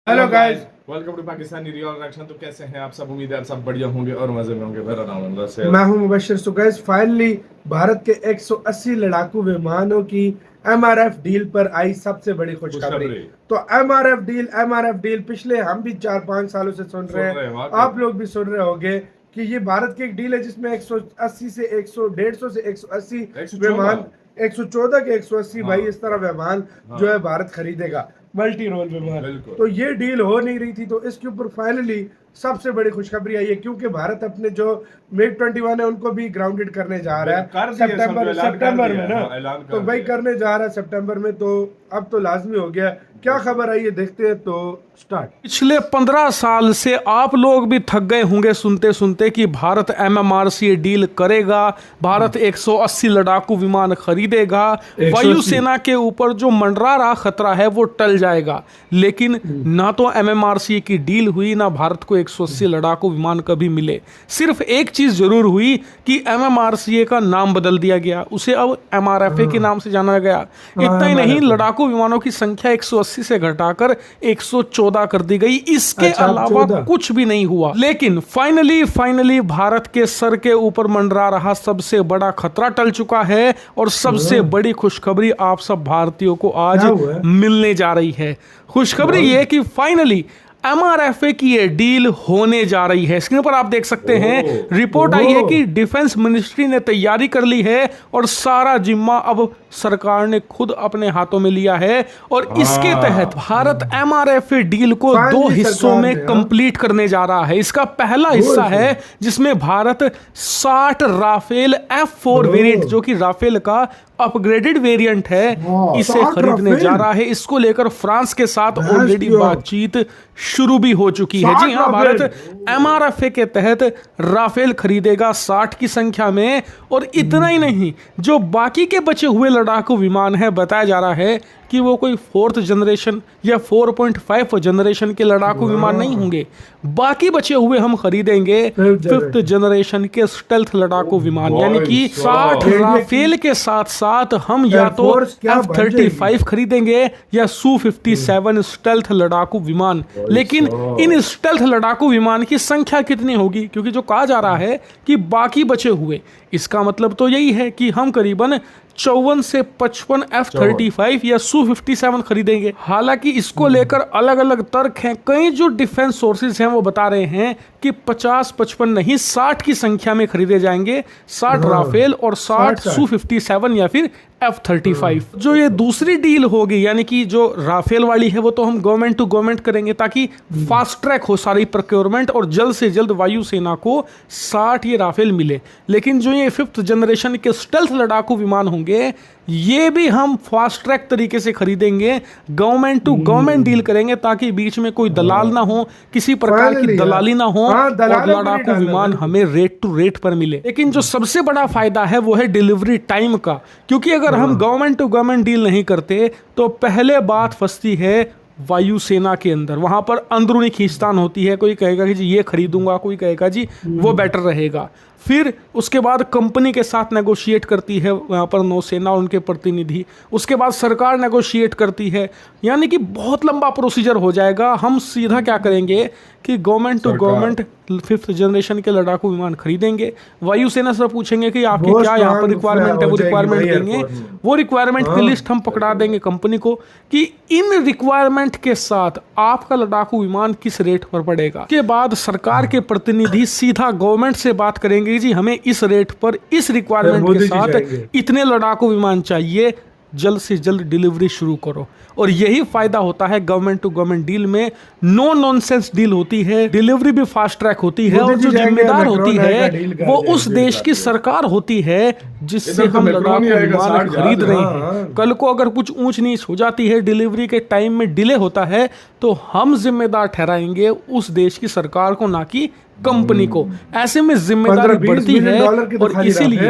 Hello guys. Welcome to Pakistani real reaction. तो कैसे हैं आप सब? उम्मीद है आप सब बढ़िया होंगे और मजे में होंगे। मेरा नाम है से मैं हूं Mubashar. So guys, finally Bharat के 180 लड़ाकू विमानों की एमआरएफ डील पर आई सबसे बड़ी खुशखबरी। खुशखबरी तो एमआरएफ डील पिछले हम भी 4-5 सालों से सुन रहे हैं, वाकई आप लोग भी सुन रहे होंगे कि ये भारत की एक डील है जिसमें 180 से 150 से 180 विमान, 114 के 180 भाई इस तरह विमान जो है भारत खरीदेगा, मल्टी रोल विमान। तो ये डील हो नहीं रही थी, तो इसके ऊपर फाइनली सबसे बड़ी खुशखबरी आई है, क्योंकि भारत अपने जो मिग 21 है उनको भी ग्राउंडेड करने जा रहा है सितंबर में ना। तो भाई करने जा रहा है सितंबर में, तो अब तो लाजमी हो गया। क्या खबर आई है देखते हैं। तो स्टार्ट। पिछले 15 साल से आप लोग भी थक गए होंगे सुनते सुनते कि भारत एमएमआरसी डील करेगा, भारत 180 लड़ाकू विमान खरीदेगा, वायुसेना के ऊपर जो मंडरा रहा खतरा है वो टल जाएगा। लेकिन ना तो एमएमआरसी की डील हुई, ना भारत को 180 लड़ाकू विमान कभी मिले। सिर्फ एक चीज जरूर हुई कि एमएमआरसी का नाम बदल दिया गया, उसे अब एमआरएफए के नाम से जाना गया। इतना ही नहीं, लड़ाकू विमानों की संख्या 180 से घटाकर 114 कर दी गई। इसके अलावा कुछ भी नहीं हुआ। लेकिन फाइनली भारत के सर के ऊपर मंडरा रहा सबसे बड़ा खतरा टल चुका है और सबसे बड़ी खुशखबरी आप सब भारतीयों को आज मिलने जा रही है। खुशखबरी ये कि फाइनली एमआरएफए की ये डील होने जा रही है। स्क्रीन पर आप देख सकते हैं, रिपोर्ट आई है कि डिफेंस मिनिस्ट्री ने तैयारी कर ली है और सारा जिम्मा अब सरकार ने खुद अपने हाथों में लिया है। और इसके तहत भारत एमआरएफए डील को 2 हिस्सों में कंप्लीट करने जा रहा है। इसका पहला हिस्सा है जिसमें भारत 60 राफेल F4 वेरिएंट, जो कि राफेल का अपग्रेडेड वेरिएंट है, इसे खरीदने जा रहा है। इसको लेकर फ्रांस के साथ ऑलरेडी बातचीत शुरू भी हो चुकी है। जी हां, भारत एमआरएफए के तहत राफेल खरीदेगा 60 की संख्या में। और इतना ही नहीं, जो बाकी के बचे हुए लड़ाकू विमान है, बताया जा रहा है कि वो कोई 4th जनरेशन या 4.5 जनरेशन के लड़ाकू विमान नहीं होंगे। बाकी बचे हुए हम खरीदेंगे 5th जनरेशन के स्टेल्थ लड़ाकू विमान, यानी कि 60 राफेल के साथ साथ हम या तो F-35 खरीदेंगे या Su-57 स्टेल्थ लड़ाकू विमान। लेकिन इन स्टेल्थ लड़ाकू विमान की संख्या कितनी होगी, क्योंकि जो कहा जा रहा है कि बाकी बचे हुए, इसका मतलब तो यही है कि हम करीबन 54 से 55 F-35 या Su-57 खरीदेंगे। हालांकि इसको लेकर अलग अलग तर्क हैं। कई जो डिफेंस सोर्सेज हैं वो बता रहे हैं कि 50-55 नहीं, 60 की संख्या में खरीदे जाएंगे। 60 राफेल और 60 Su-57 या फिर F-35। जो ये दूसरी डील होगी, यानी कि जो राफेल वाली है, वो तो हम गवर्नमेंट टू गवर्नमेंट करेंगे ताकि फास्ट ट्रैक हो सारी प्रोक्योरमेंट और जल्द से जल्द वायुसेना को 60 ये राफेल मिले। लेकिन जो ये 5th जनरेशन के स्टेल्थ लड़ाकू विमान होंगे, ये भी हम फास्ट ट्रैक तरीके से खरीदेंगे, गवर्नमेंट टू गवर्नमेंट डील करेंगे ताकि बीच में कोई दलाल ना हो, किसी प्रकार की दलाली ना हो और लड़ाकू विमान हमें रेट टू रेट पर मिले। लेकिन जो सबसे बड़ा फायदा है वो है डिलीवरी टाइम का, क्योंकि अगर हम गवर्नमेंट टू गवर्नमेंट डील नहीं करते तो पहले बात फंसती है वायुसेना के अंदर। वहां पर अंदरूनी खींचतान होती है, कोई कहेगा कि जी ये खरीदूंगा, कोई कहेगा जी वो बेटर रहेगा। फिर उसके बाद कंपनी के साथ नेगोशिएट करती है वहाँ पर नौसेना और उनके प्रतिनिधि, उसके बाद सरकार नेगोशिएट करती है, यानी कि बहुत लंबा प्रोसीजर हो जाएगा। हम सीधा क्या करेंगे कि government to government 5th generation के लड़ाकू विमान खरीदेंगे, वायुसेना से पूछेंगे कि आपकी क्या यहाँ पर रिक्वायरमेंट है, वो रिक्वायरमेंट देंगे, वो रिक्वायरमेंट की लिस्ट हम पकड़ा देंगे कंपनी को कि इन रिक्वायरमेंट के साथ आपका लड़ाकू विमान किस रेट पर पड़ेगा। के बाद सरकार के प्रतिनिधि सीधा गवर्नमेंट से बात करेंगे, जी हमें इस रेट पर इस रिक्वायरमेंट के साथ इतने लड़ाकू विमान चाहिए, जल्द से जल्द डिलीवरी शुरू करो। और यही फायदा होता है गवर्नमेंट टू गवर्नमेंट डील में। नो नॉनसेंस डील होती है, डिलीवरी भी फास्ट ट्रैक होती है और जो जिम्मेदार होती है वो उस देश की सरकार होती है जिससे हम लड़ाकू विमान खरीद रहे हैं। कल को अगर कुछ ऊंच नीच हो जाती है, डिलीवरी के टाइम में डिले होता है, तो हम जिम्मेदार ठहराएंगे उस देश की सरकार को, ना कि कंपनी को। ऐसे में जिम्मेदारी बढ़ती है और इसीलिए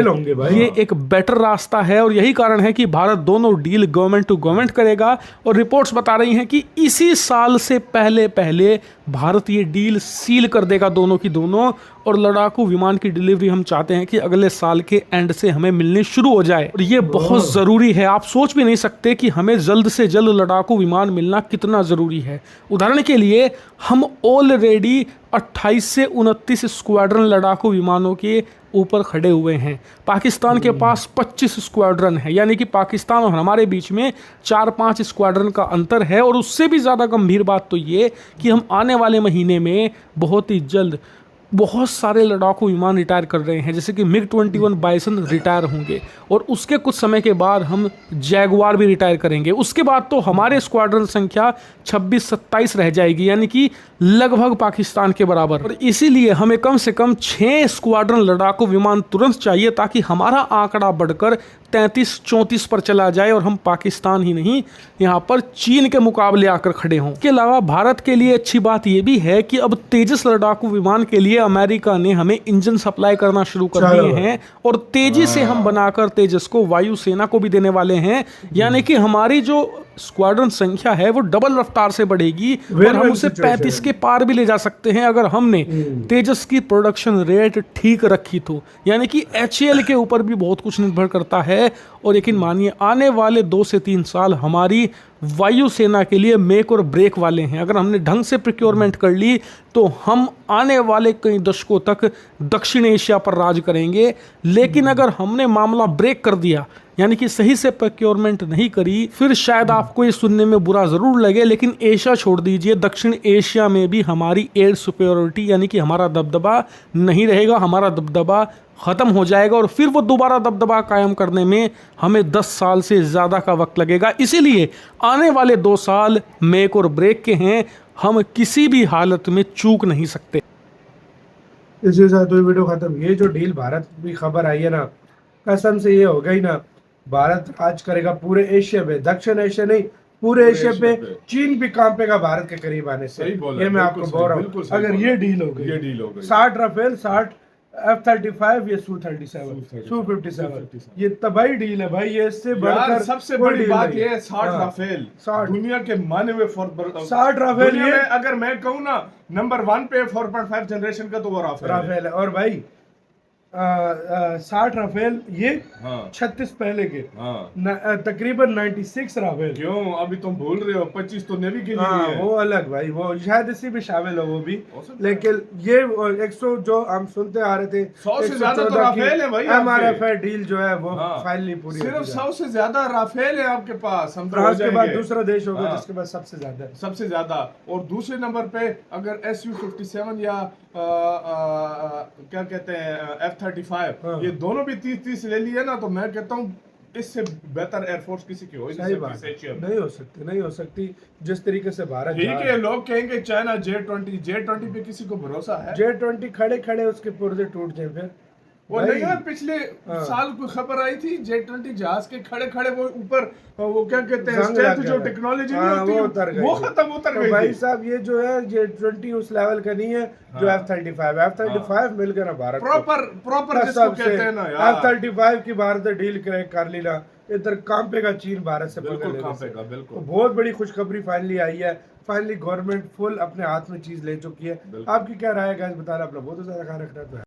ये एक बेटर रास्ता है और यही कारण है कि भारत दोनों डील गवर्नमेंट टू गवर्नमेंट करेगा। और रिपोर्ट्स बता रही हैं कि इसी साल से पहले भारत ये डील सील कर देगा दोनों की दोनों, और लड़ाकू विमान की डिलीवरी हम चाहते हैं कि अगले साल के एंड से हमें हमें मिलनी शुरू हो जाए। और ये बहुत ज़रूरी है, आप सोच भी नहीं सकते कि हमें जल्द से जल्द लड़ाकू विमान मिलना कितना ज़रूरी है। उदाहरण के लिए हम ऑलरेडी 28 से 29 स्क्वाड्रन लड़ाकू विमानों के ऊपर खड़े हुए हैं। पाकिस्तान के पास 25 स्क्वाड्रन है, यानी कि पाकिस्तान और हमारे बीच में 4-5 स्क्वाड्रन का अंतर है। और उससे भी ज़्यादा गंभीर बात तो ये कि हम आने वाले महीने में बहुत ही जल्द बहुत सारे लड़ाकू विमान रिटायर कर रहे हैं, जैसे कि MiG-21 बाइसन रिटायर होंगे और उसके कुछ समय के बाद हम जैगुआर भी रिटायर करेंगे। उसके बाद तो हमारे स्क्वाड्रन संख्या 26-27 रह जाएगी, यानी कि लगभग पाकिस्तान के बराबर। और इसीलिए हमें कम से कम 6 स्क्वाड्रन लड़ाकू विमान तुरंत चाहिए, ताकि हमारा आंकड़ा बढ़कर 33-34 पर चला जाए और हम पाकिस्तान ही नहीं, यहाँ पर चीन के मुकाबले आकर खड़े हों। इसके अलावा भारत के लिए अच्छी बात यह भी है कि अब तेजस लड़ाकू विमान के लिए अमेरिका ने हमें इंजन सप्लाई करना शुरू कर दिए हैं और तेजी से हम बनाकर तेजस को वायुसेना को भी देने वाले हैं। यानी कि हमारी जो स्क्वाड्रन संख्या है वो डबल रफ्तार से बढ़ेगी और हम उसे 35 के पार भी ले जा सकते हैं, अगर हमने तेजस की प्रोडक्शन रेट ठीक रखी तो। यानी कि HAL के ऊपर भी बहुत कुछ निर्भर करता है। और यकीन मानिए आने वाले 2 से 3 साल हमारी वायुसेना के लिए मेक और ब्रेक वाले हैं। अगर हमने ढंग से प्रोक्योरमेंट कर ली तो हम आने वाले कई दशकों तक दक्षिण एशिया पर राज करेंगे। लेकिन अगर हमने मामला ब्रेक कर दिया, यानी कि सही से प्रोक्योरमेंट नहीं करी, फिर शायद आपको ये सुनने में बुरा ज़रूर लगे, लेकिन एशिया छोड़ दीजिए, दक्षिण एशिया में भी हमारी एयर सुपेरियोरिटी यानी कि हमारा दबदबा नहीं रहेगा, हमारा दबदबा ख़त्म हो जाएगा और फिर वो दोबारा दबदबा कायम करने में हमें 10 साल से ज़्यादा का वक्त लगेगा। इसीलिए आने वाले 2 साल मेक और ब्रेक के हैं, हम किसी भी हालत में चूक नहीं सकते। इसके साथ तो वीडियो खत्म। ये जो डील भारत की खबर आई है ना, कसम से ये हो गई ना, भारत राज करेगा पूरे एशिया पे, दक्षिण एशिया नहीं पूरे एशिया पे। चीन भी कांपेगा भारत के करीब आने से। ये मैं आपको बोल रहा हूँ, अगर ये डील हो गई, 60 राफेल, 60 F-35, ये Su-37, Su-57, ये तबाही डील है भाई। ये इससे बढ़कर सबसे बड़ी बात ये है 60 राफेल, 60 दुनिया के माने हुए 60 राफेल। ये अगर मैं कहूँ ना नंबर 1 पे 4.5 जनरेशन का तो वो राफेल है। और भाई 60 राफेल ये 36 पहले के, तकरीबन 96 राफेल। क्यों अभी तुम भूल रहे हो 25 तो नेवी के लिए है। वो अलग भाई, वो शायद इसी में शामिल हो वो भी। लेकिन ये 100 जो हम सुनते आ रहे थे 100 से ज्यादा तो राफेल है भाई। MRF डील जो है वो फाइनली पूरी, सिर्फ 100 से ज्यादा राफेल है आपके पास। हम फ्रांस के बाद दूसरा देश होगा जिसके पास सबसे ज्यादा है, सबसे ज्यादा। और दूसरे नंबर पे अगर Su-57 या क्या कहते हैं F-35, ये दोनों भी 30-30 ले लिए ना, तो मैं कहता हूँ इससे बेहतर एयरफोर्स किसी की हो सही बात नहीं हो सकती, नहीं हो सकती जिस तरीके से भारत। ठीक है, लोग कहेंगे चाइना J-20 पे किसी को भरोसा है? J-20 खड़े खड़े उसके पुर्जे टूट जाए फिर। वो नहीं है, पिछले साल कोई खबर आई थी J-20 जहाज के खड़े खड़े वो ऊपर वो क्या कहते हैं स्टेल्थ जो टेक्नोलॉजी नहीं होती वो खत्म उतर गई। भाई साहब ये जो है J-20 उस लेवल का नहीं है जो F-35 मिल गया ना भारत प्रॉपर जिसको कहते हैं ना यार। F-35 की भारत डील कर ली ना, इधर कांपेगा चीन भारत से। बिल्कुल कांपेगा, बिल्कुल। तो बहुत बड़ी खुशखबरी फाइनली आई है। फाइनली गवर्नमेंट फुल अपने हाथ में चीज ले चुकी है। आपकी क्या राय है गाइस, बताना। अपना बहुत ज्यादा ख्याल रखना है।